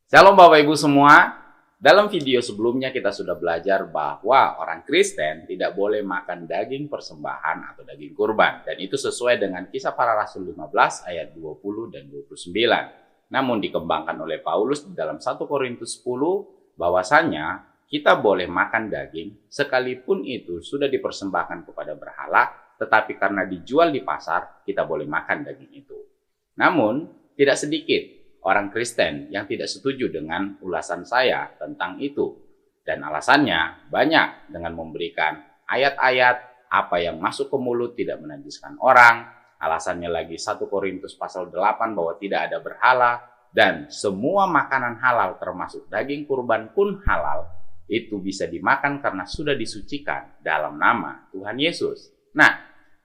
Shalom Bapak Ibu semua. Dalam video sebelumnya kita sudah belajar bahwa orang Kristen tidak boleh makan daging persembahan atau daging kurban. Dan itu sesuai dengan Kisah Para Rasul 15 ayat 20 dan 29. Namun dikembangkan oleh Paulus di dalam 1 Korintus 10 bahwasanya kita boleh makan daging sekalipun itu sudah dipersembahkan kepada berhala, tetapi karena dijual di pasar kita boleh makan daging itu. Namun tidak sedikit orang Kristen yang tidak setuju dengan ulasan saya tentang itu. Dan alasannya banyak dengan memberikan ayat-ayat apa yang masuk ke mulut tidak menajiskan orang. Alasannya lagi 1 Korintus pasal 8 bahwa tidak ada berhala. Dan semua makanan halal termasuk daging kurban pun halal. Itu bisa dimakan karena sudah disucikan dalam nama Tuhan Yesus. Nah,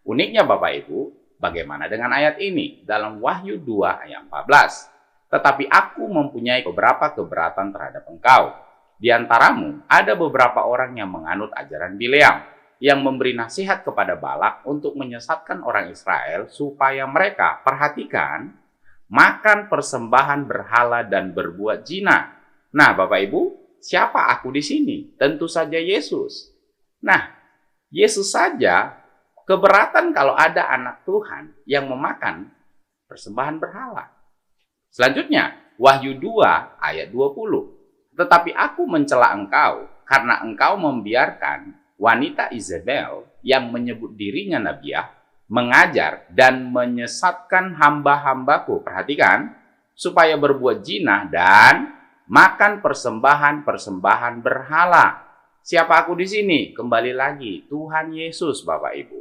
uniknya Bapak Ibu, bagaimana dengan ayat ini? Dalam Wahyu 2 ayat 14. Tetapi aku mempunyai beberapa keberatan terhadap engkau. Di antaramu ada beberapa orang yang menganut ajaran Bileam, yang memberi nasihat kepada Balak untuk menyesatkan orang Israel supaya mereka, perhatikan, makan persembahan berhala dan berbuat zina. Nah, Bapak Ibu, siapa aku di sini? Tentu saja Yesus. Nah, Yesus saja keberatan kalau ada anak Tuhan yang memakan persembahan berhala. Selanjutnya, Wahyu 2 ayat 20. Tetapi aku mencela engkau karena engkau membiarkan wanita Izabel yang menyebut dirinya nabiah mengajar dan menyesatkan hamba-hambaku. Perhatikan, supaya berbuat zina dan makan persembahan-persembahan berhala. Siapa aku di sini? Kembali lagi, Tuhan Yesus, Bapak Ibu.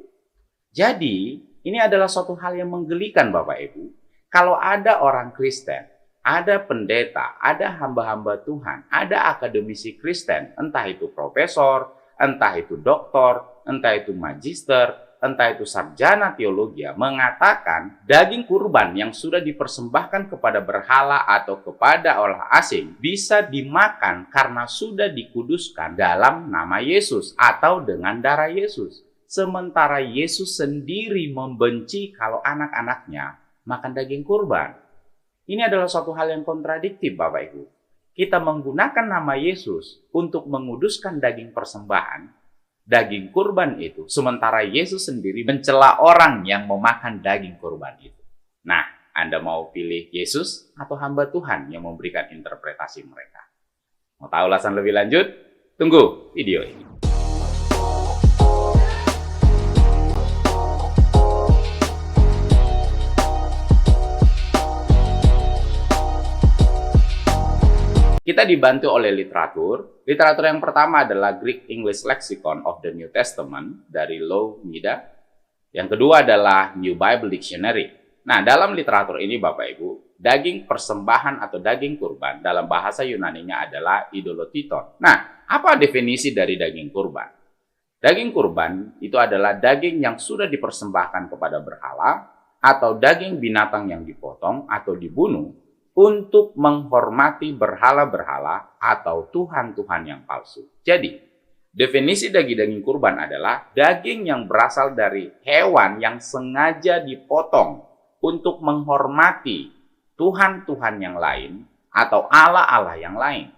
Jadi, ini adalah suatu hal yang menggelikan, Bapak Ibu. Kalau ada orang Kristen, ada pendeta, ada hamba-hamba Tuhan, ada akademisi Kristen, entah itu profesor, entah itu doktor, entah itu magister, entah itu sarjana teologi, mengatakan daging kurban yang sudah dipersembahkan kepada berhala atau kepada orang asing bisa dimakan karena sudah dikuduskan dalam nama Yesus atau dengan darah Yesus. Sementara Yesus sendiri membenci kalau anak-anaknya makan daging kurban. Ini adalah suatu hal yang kontradiktif, Bapak Ibu. Kita menggunakan nama Yesus untuk menguduskan daging persembahan, daging kurban itu, sementara Yesus sendiri mencela orang yang memakan daging kurban itu. Nah, Anda mau pilih Yesus atau hamba Tuhan yang memberikan interpretasi mereka? Mau tahu ulasan lebih lanjut? Tunggu video ini. Kita dibantu oleh literatur. Literatur yang pertama adalah Greek English Lexicon of the New Testament dari Low Mida. Yang kedua adalah New Bible Dictionary. Nah, dalam literatur ini Bapak Ibu, daging persembahan atau daging kurban dalam bahasa Yunaninya adalah idolotiton. Nah, apa definisi dari daging kurban? Daging kurban itu adalah daging yang sudah dipersembahkan kepada berhala atau daging binatang yang dipotong atau dibunuh untuk menghormati berhala-berhala atau Tuhan-Tuhan yang palsu. Jadi, definisi daging kurban adalah daging yang berasal dari hewan yang sengaja dipotong untuk menghormati Tuhan-Tuhan yang lain atau Allah-Allah yang lain.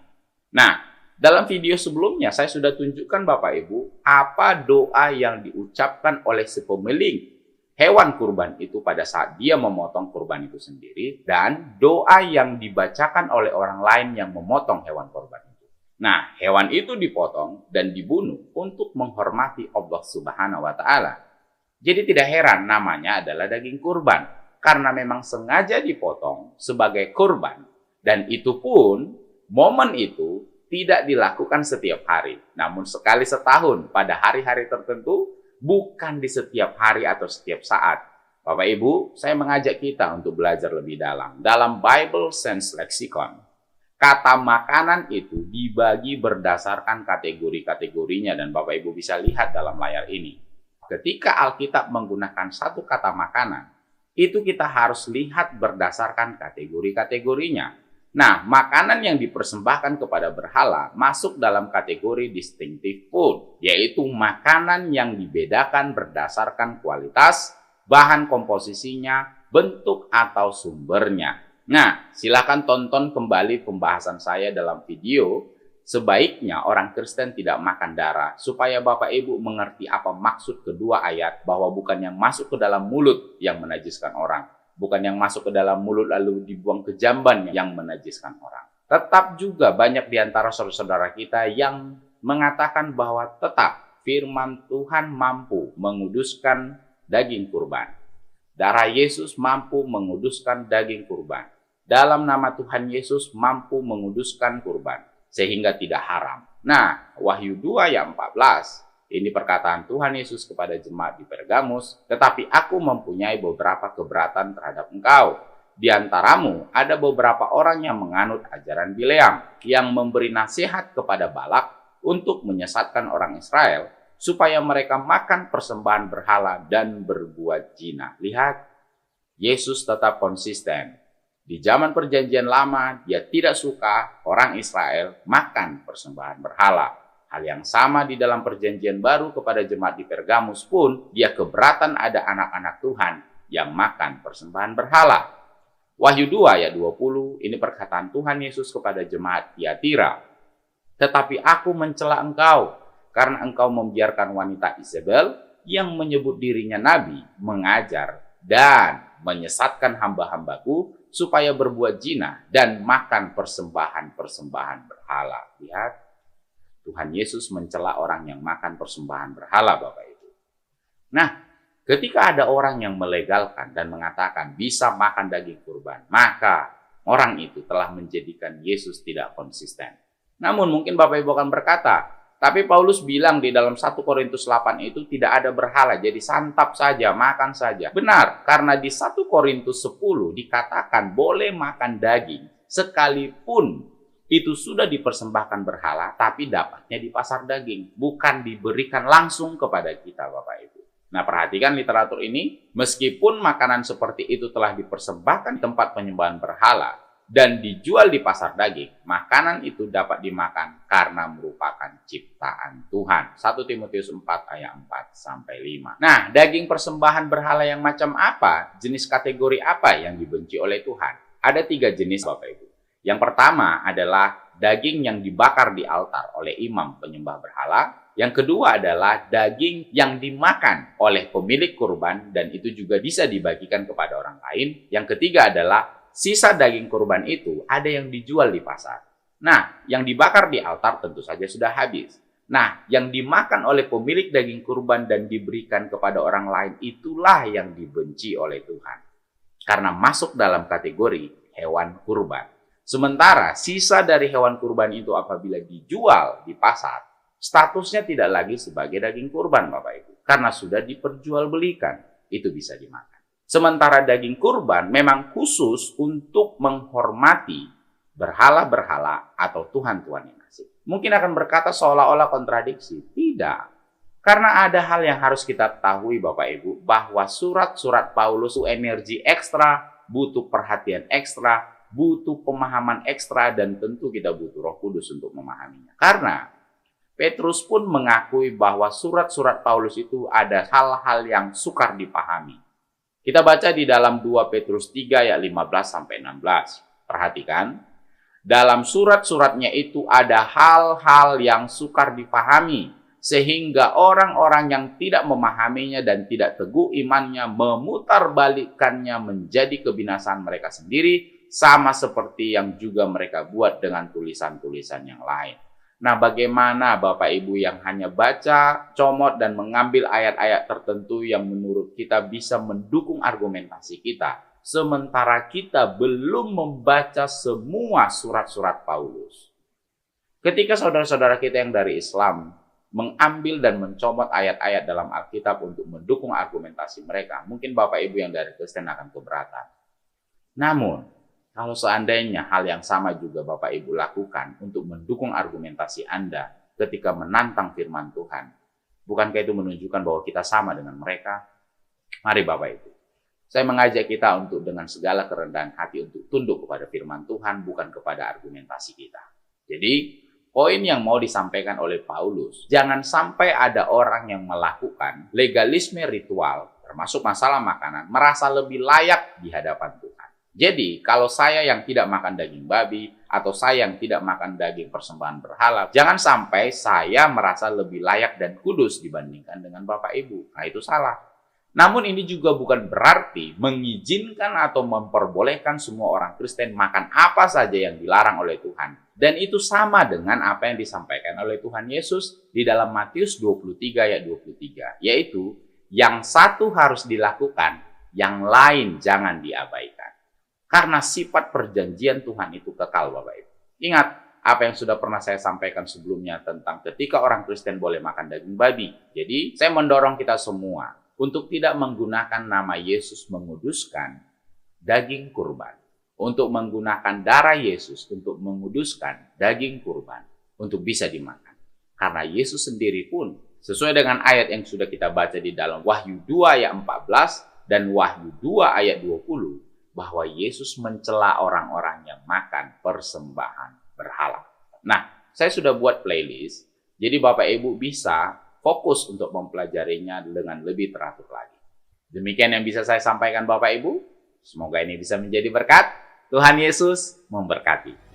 Nah, dalam video sebelumnya saya sudah tunjukkan Bapak Ibu apa doa yang diucapkan oleh si pemilik hewan kurban itu pada saat dia memotong kurban itu sendiri, dan doa yang dibacakan oleh orang lain yang memotong hewan kurban itu. Nah, hewan itu dipotong dan dibunuh untuk menghormati Allah Subhanahu wa Ta'ala. Jadi tidak heran namanya adalah daging kurban, karena memang sengaja dipotong sebagai kurban, dan itu pun momen itu tidak dilakukan setiap hari, namun sekali setahun pada hari-hari tertentu, bukan di setiap hari atau setiap saat. Bapak Ibu, saya mengajak kita untuk belajar lebih dalam. Dalam Bible Sense Lexicon, kata makanan itu dibagi berdasarkan kategori-kategorinya dan Bapak Ibu bisa lihat dalam layar ini. Ketika Alkitab menggunakan satu kata makanan, itu kita harus lihat berdasarkan kategori-kategorinya. Nah, makanan yang dipersembahkan kepada berhala masuk dalam kategori distinctive food, yaitu makanan yang dibedakan berdasarkan kualitas, bahan komposisinya, bentuk atau sumbernya. Nah, silakan tonton kembali pembahasan saya dalam video. Sebaiknya orang Kristen tidak makan darah, supaya Bapak Ibu mengerti apa maksud kedua ayat, bahwa bukan yang masuk ke dalam mulut yang menajiskan orang, bukan yang masuk ke dalam mulut lalu dibuang ke jamban yang menajiskan orang. Tetap juga banyak di antara saudara-saudara kita yang mengatakan bahwa tetap firman Tuhan mampu menguduskan daging kurban. Darah Yesus mampu menguduskan daging kurban. Dalam nama Tuhan Yesus mampu menguduskan kurban, sehingga tidak haram. Nah, Wahyu 2 ayat 14, ini perkataan Tuhan Yesus kepada jemaat di Pergamus, tetapi aku mempunyai beberapa keberatan terhadap engkau. Di antaramu ada beberapa orang yang menganut ajaran Bileam, yang memberi nasihat kepada Balak untuk menyesatkan orang Israel, supaya mereka makan persembahan berhala dan berbuat zina. Lihat, Yesus tetap konsisten. Di zaman perjanjian lama, dia tidak suka orang Israel makan persembahan berhala. Hal yang sama di dalam perjanjian baru kepada jemaat di Pergamus pun, dia keberatan ada anak-anak Tuhan yang makan persembahan berhala. Wahyu 2 ayat 20, ini perkataan Tuhan Yesus kepada jemaat Tiatira. Tetapi aku mencela engkau, karena engkau membiarkan wanita Isabel yang menyebut dirinya nabi, mengajar dan menyesatkan hamba-hambaku supaya berbuat zina dan makan persembahan-persembahan berhala. Lihat, Tuhan Yesus mencela orang yang makan persembahan berhala, Bapak Ibu. Nah, ketika ada orang yang melegalkan dan mengatakan bisa makan daging kurban, maka orang itu telah menjadikan Yesus tidak konsisten. Namun mungkin Bapak Ibu akan berkata, tapi Paulus bilang di dalam 1 Korintus 8 itu tidak ada berhala, jadi santap saja, makan saja. Benar, karena di 1 Korintus 10 dikatakan boleh makan daging, sekalipun itu sudah dipersembahkan berhala, tapi dapatnya di pasar daging, bukan diberikan langsung kepada kita, Bapak Ibu. Nah, perhatikan literatur ini, meskipun makanan seperti itu telah dipersembahkan di tempat penyembahan berhala, dan dijual di pasar daging, makanan itu dapat dimakan karena merupakan ciptaan Tuhan. 1 Timotius 4 ayat 4-5. Nah, daging persembahan berhala yang macam apa? Jenis kategori apa yang dibenci oleh Tuhan? Ada 3 jenis, Bapak Ibu. Yang pertama adalah daging yang dibakar di altar oleh imam penyembah berhala. Yang kedua adalah daging yang dimakan oleh pemilik kurban dan itu juga bisa dibagikan kepada orang lain. Yang ketiga adalah sisa daging kurban itu ada yang dijual di pasar. Nah, yang dibakar di altar tentu saja sudah habis. Nah, yang dimakan oleh pemilik daging kurban dan diberikan kepada orang lain itulah yang dibenci oleh Tuhan. Karena masuk dalam kategori hewan kurban. Sementara sisa dari hewan kurban itu apabila dijual di pasar, statusnya tidak lagi sebagai daging kurban, Bapak Ibu. Karena sudah diperjualbelikan, itu bisa dimakan. Sementara daging kurban memang khusus untuk menghormati berhala-berhala atau Tuhan-Tuhan yang asing. Mungkin akan berkata seolah-olah kontradiksi. Tidak. Karena ada hal yang harus kita ketahui Bapak Ibu, bahwa surat-surat Paulus itu energi ekstra, butuh perhatian ekstra, butuh pemahaman ekstra, dan tentu kita butuh Roh Kudus untuk memahaminya. Karena Petrus pun mengakui bahwa surat-surat Paulus itu ada hal-hal yang sukar dipahami. Kita baca di dalam 2 Petrus 3 ayat 15-16. Perhatikan, dalam surat-suratnya itu ada hal-hal yang sukar dipahami, sehingga orang-orang yang tidak memahaminya dan tidak teguh imannya memutarbalikkannya menjadi kebinasaan mereka sendiri, sama seperti yang juga mereka buat dengan tulisan-tulisan yang lain. Nah, bagaimana Bapak Ibu yang hanya baca, comot, dan mengambil ayat-ayat tertentu yang menurut kita bisa mendukung argumentasi kita, sementara kita belum membaca semua surat-surat Paulus? Ketika saudara-saudara kita yang dari Islam mengambil dan mencomot ayat-ayat dalam Alkitab untuk mendukung argumentasi mereka, mungkin Bapak Ibu yang dari Kristen akan keberatan. Namun, kalau seandainya hal yang sama juga Bapak Ibu lakukan untuk mendukung argumentasi Anda ketika menantang firman Tuhan, bukankah itu menunjukkan bahwa kita sama dengan mereka? Mari Bapak Ibu, saya mengajak kita untuk dengan segala kerendahan hati untuk tunduk kepada firman Tuhan, bukan kepada argumentasi kita. Jadi, poin yang mau disampaikan oleh Paulus, jangan sampai ada orang yang melakukan legalisme ritual, termasuk masalah makanan, merasa lebih layak di hadapan Tuhan. Jadi, kalau saya yang tidak makan daging babi, atau saya yang tidak makan daging persembahan berhala, jangan sampai saya merasa lebih layak dan kudus dibandingkan dengan Bapak Ibu. Nah, itu salah. Namun ini juga bukan berarti mengizinkan atau memperbolehkan semua orang Kristen makan apa saja yang dilarang oleh Tuhan. Dan itu sama dengan apa yang disampaikan oleh Tuhan Yesus di dalam Matius 23 ayat 23. Yaitu, yang satu harus dilakukan, yang lain jangan diabaikan. Karena sifat perjanjian Tuhan itu kekal, Bapak Ibu. Ingat, apa yang sudah pernah saya sampaikan sebelumnya tentang ketika orang Kristen boleh makan daging babi. Jadi, saya mendorong kita semua untuk tidak menggunakan nama Yesus menguduskan daging kurban. Untuk menggunakan darah Yesus untuk menguduskan daging kurban. Untuk bisa dimakan. Karena Yesus sendiri pun, sesuai dengan ayat yang sudah kita baca di dalam Wahyu 2 ayat 14 dan Wahyu 2 ayat 20, bahwa Yesus mencela orang-orang yang makan persembahan berhala. Nah, saya sudah buat playlist, jadi Bapak Ibu bisa fokus untuk mempelajarinya dengan lebih teratur lagi. Demikian yang bisa saya sampaikan Bapak Ibu. Semoga ini bisa menjadi berkat. Tuhan Yesus memberkati.